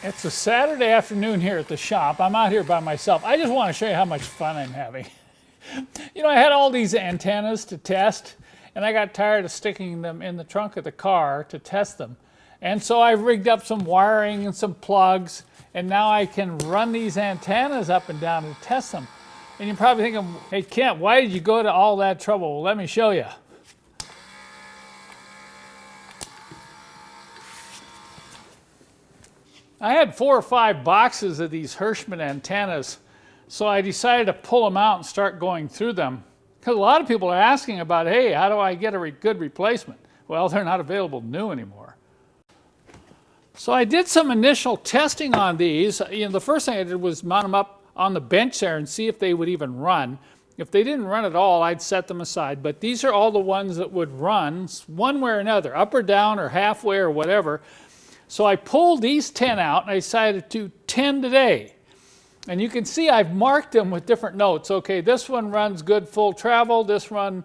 It's a Saturday afternoon here at the shop. I'm out here by myself. I just want to show you how much fun I'm having. You know, I had all these antennas to test, and I got tired of sticking them in the trunk of the car to test them. And so I rigged up some wiring and some plugs, and now I can run these antennas up and down to test them. And you're probably thinking, hey Kent, why did you go to all that trouble? Well, let me show you. I had 4 or 5 boxes of these Hirschman antennas, so I decided to pull them out and start going through them. Because a lot of people are asking about, hey, how do I get a good replacement? Well, they're not available new anymore. So I did some initial testing on these. You know, the first thing I did was mount them up on the bench there and see if they would even run. If they didn't run at all, I'd set them aside. But these are all the ones that would run one way or another, up or down or halfway or whatever. So I pulled these 10 out and I decided to do 10 today. And you can see I've marked them with different notes. Okay, this one runs good full travel. This one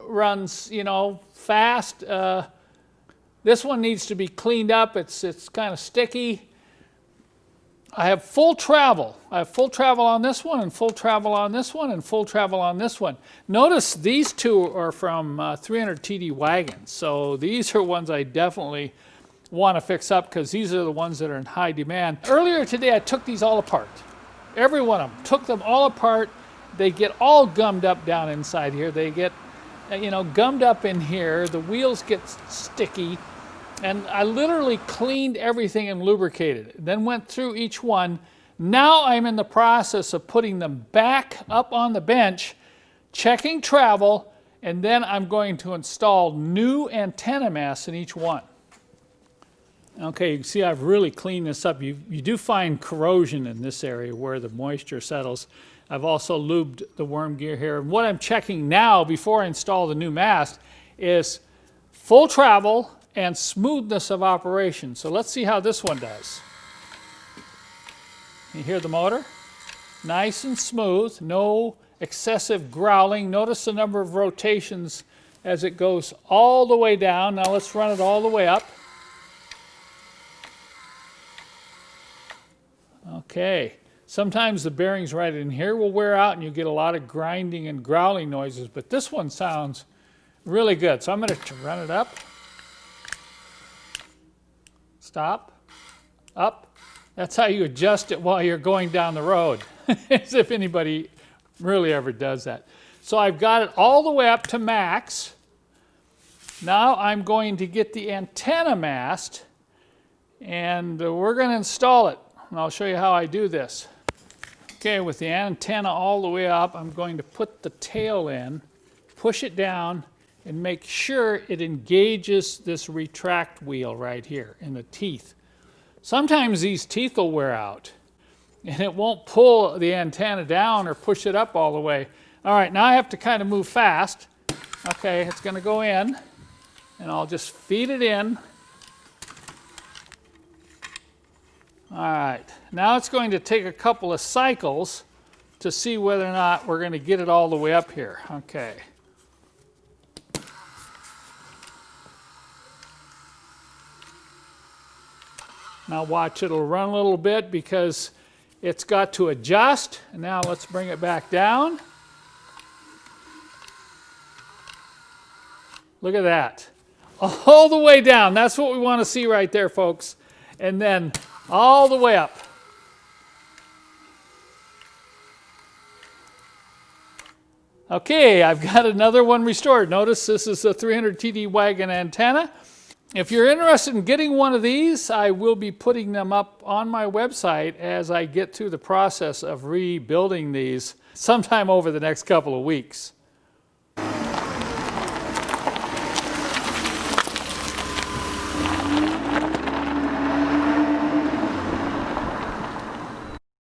runs, you know, fast. This one needs to be cleaned up. It's kind of sticky. I have full travel. I have full travel on this one and full travel on this one and full travel on this one. Notice these two are from 300 TD wagons. So these are ones I definitely want to fix up because these are the ones that are in high demand. Earlier today I took these all apart. Every one of them. Took them all apart. They get all gummed up down inside here. They get, you know, gummed up in here. The wheels get sticky. And I literally cleaned everything and lubricated it. Then went through each one. Now I'm in the process of putting them back up on the bench, checking travel, and then I'm going to install new antenna masts in each one. Okay, you can see I've really cleaned this up. You do find corrosion in this area where the moisture settles. I've also lubed the worm gear here. And what I'm checking now before I install the new mast is full travel and smoothness of operation. So let's see how this one does. You hear the motor? Nice and smooth, no excessive growling. Notice the number of rotations as it goes all the way down. Now let's run it all the way up. Okay, sometimes the bearings right in here will wear out and you get a lot of grinding and growling noises, but this one sounds really good. So I'm going to run it up, stop, up. That's how you adjust it while you're going down the road, as if anybody really ever does that. So I've got it all the way up to max. Now I'm going to get the antenna mast and we're going to install it. And I'll show you how I do this. Okay, with the antenna all the way up, I'm going to put the tail in, push it down, and make sure it engages this retract wheel right here in the teeth. Sometimes these teeth will wear out, and it won't pull the antenna down or push it up all the way. All right, now I have to kind of move fast. Okay, it's going to go in, and I'll just feed it in. All right, now it's going to take a couple of cycles to see whether or not we're going to get it all the way up here. Okay. Now watch, it'll run a little bit because it's got to adjust. And now let's bring it back down. Look at that. All the way down. That's what we want to see right there, folks. And then all the way up. Okay, I've got another one restored. Notice this is a 300 TD wagon antenna. If you're interested in getting one of these, I will be putting them up on my website as I get through the process of rebuilding these sometime over the next couple of weeks.